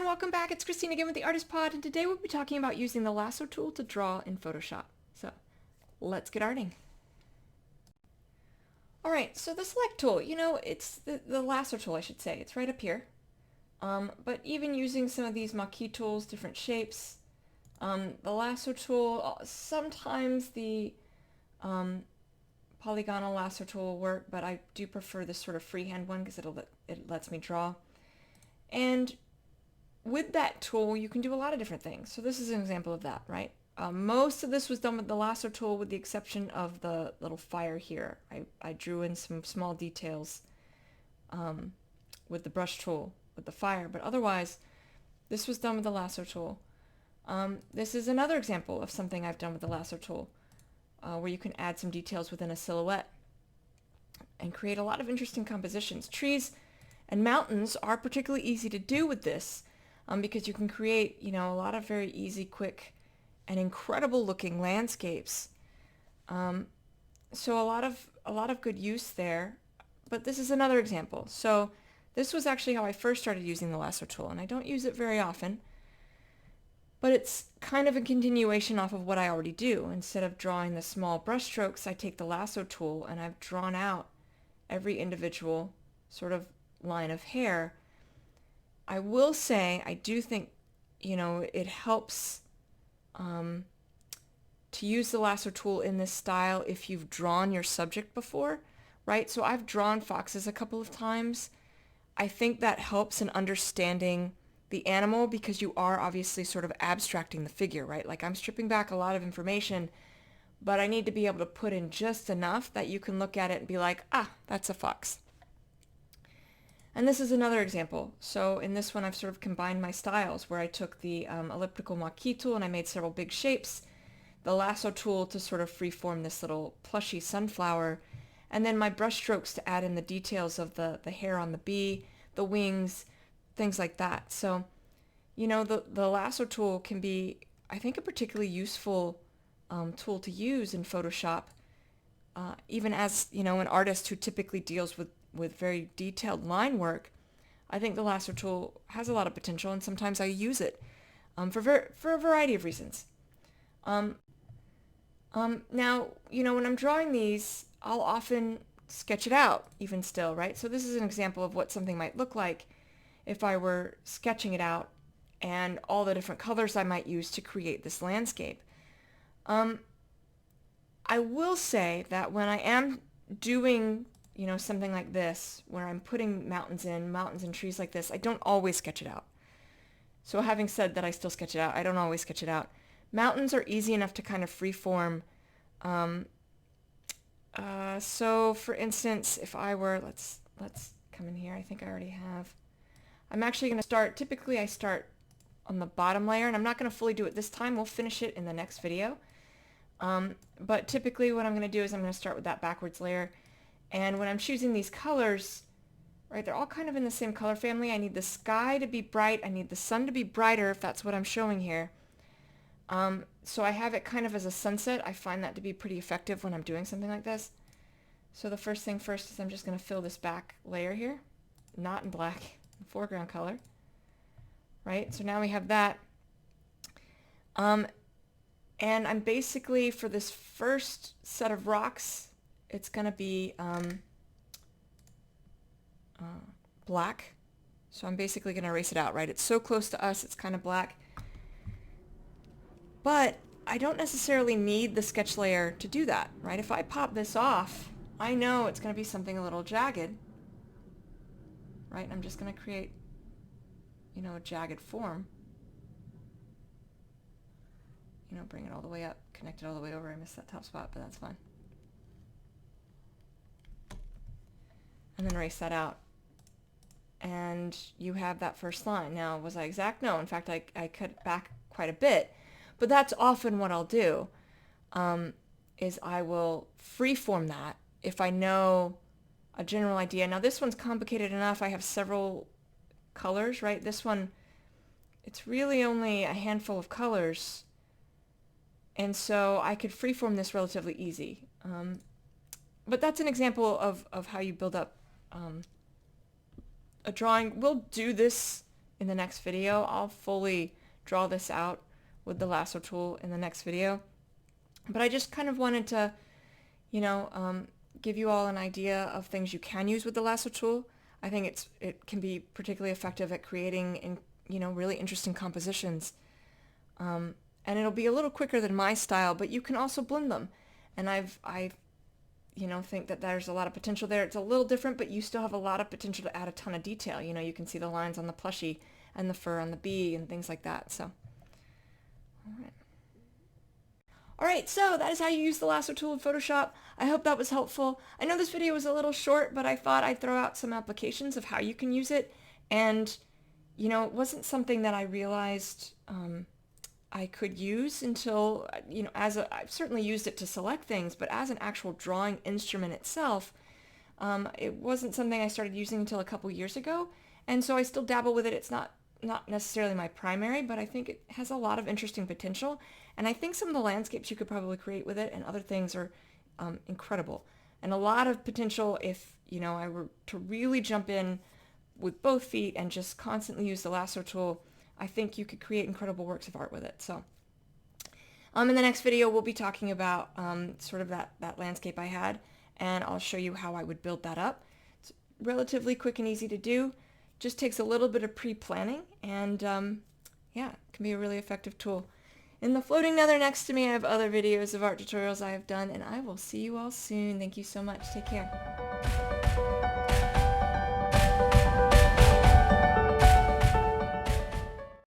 everyone, welcome back. It's Christine again with the Artist Pod, and today we'll be talking about using the Lasso tool to draw in Photoshop. So let's get arting. Alright, so the Select tool, it's the Lasso tool, I should say. It's right up here. But even using some of these marquee tools, different shapes, the Lasso tool, sometimes the polygonal Lasso tool will work, but I do prefer this sort of freehand one because it lets me draw. And with that tool, you can do a lot of different things. So this is an example of that, right? Most of this was done with the Lasso tool with the exception of the little fire here. I drew in some small details with the brush tool, with the fire, but otherwise, this was done with the Lasso tool. This is another example of something I've done with the Lasso tool, where you can add some details within a silhouette and create a lot of interesting compositions. Trees and mountains are particularly easy to do with this because you can create, a lot of very easy, quick, and incredible looking landscapes. So a lot of good use there. But this is another example. So this was actually how I first started using the Lasso tool, and I don't use it very often. But it's kind of a continuation off of what I already do. Instead of drawing the small brush strokes, I take the Lasso tool and I've drawn out every individual sort of line of hair. I will say I do think it helps to use the Lasso tool in this style if you've drawn your subject before, right? So I've drawn foxes a couple of times. I think that helps in understanding the animal because you are obviously sort of abstracting the figure, right? Like I'm stripping back a lot of information, but I need to be able to put in just enough that you can look at it and be like, that's a fox. And this is another example. So in this one, I've sort of combined my styles where I took the elliptical marquee tool and I made several big shapes, the Lasso tool to sort of freeform this little plushy sunflower, and then my brush strokes to add in the details of the hair on the bee, the wings, things like that. So, the Lasso tool can be, I think, a particularly useful tool to use in Photoshop, even as, an artist who typically deals with very detailed line work. I think the Lasso tool has a lot of potential, and sometimes I use it for a variety of reasons. Now, when I'm drawing these, I'll often sketch it out even still, right? So this is an example of what something might look like if I were sketching it out and all the different colors I might use to create this landscape. I will say that when I am doing something like this, where I'm putting mountains and trees like this, I don't always sketch it out. So having said that I still sketch it out, I don't always sketch it out. Mountains are easy enough to kind of freeform. So for instance, if I were, let's come in here, I think I already have. I'm actually going to start, typically I start on the bottom layer, and I'm not going to fully do it this time. We'll finish it in the next video. But typically what I'm going to do is I'm going to start with that backwards layer. And when I'm choosing these colors, right, they're all kind of in the same color family. I need the sky to be bright. I need the sun to be brighter, if that's what I'm showing here. So I have it kind of as a sunset. I find that to be pretty effective when I'm doing something like this. So the first thing first is I'm just going to fill this back layer here, not in black, in foreground color. Right, so now we have that. And I'm basically, for this first set of rocks, it's going to be black. So I'm basically going to erase it out, right? It's so close to us, it's kind of black. But I don't necessarily need the sketch layer to do that, right? If I pop this off, I know it's going to be something a little jagged, right? I'm just going to create, a jagged form. Bring it all the way up, connect it all the way over. I missed that top spot, but that's fine. And then erase that out. And you have that first line. Now, was I exact? No. In fact, I cut it back quite a bit. But that's often what I'll do, is I will freeform that if I know a general idea. Now, this one's complicated enough. I have several colors, right? This one, it's really only a handful of colors. And so I could freeform this relatively easy. But that's an example of how you build up a drawing. We'll do this in the next video. I'll fully draw this out with the lasso tool in the next video. But I just kind of wanted to, give you all an idea of things you can use with the lasso tool. I think it can be particularly effective at creating, really interesting compositions. And it'll be a little quicker than my style, but you can also blend them. And I think that there's a lot of potential there. It's a little different, but you still have a lot of potential to add a ton of detail. You can see the lines on the plushie and the fur on the bee and things like that. So, all right, so that is how you use the lasso tool in Photoshop. I hope that was helpful. I know this video was a little short, but I thought I'd throw out some applications of how you can use it. And, it wasn't something that I realized I could use until, I've certainly used it to select things, but as an actual drawing instrument itself, it wasn't something I started using until a couple years ago. And so I still dabble with it. It's not necessarily my primary, but I think it has a lot of interesting potential. And I think some of the landscapes you could probably create with it and other things are incredible. And a lot of potential if, I were to really jump in with both feet and just constantly use the lasso tool. I think you could create incredible works of art with it. So in the next video, we'll be talking about sort of that landscape I had, and I'll show you how I would build that up. It's relatively quick and easy to do. Just takes a little bit of pre-planning, and it can be a really effective tool. In the floating nether next to me, I have other videos of art tutorials I have done, and I will see you all soon. Thank you so much. Take care.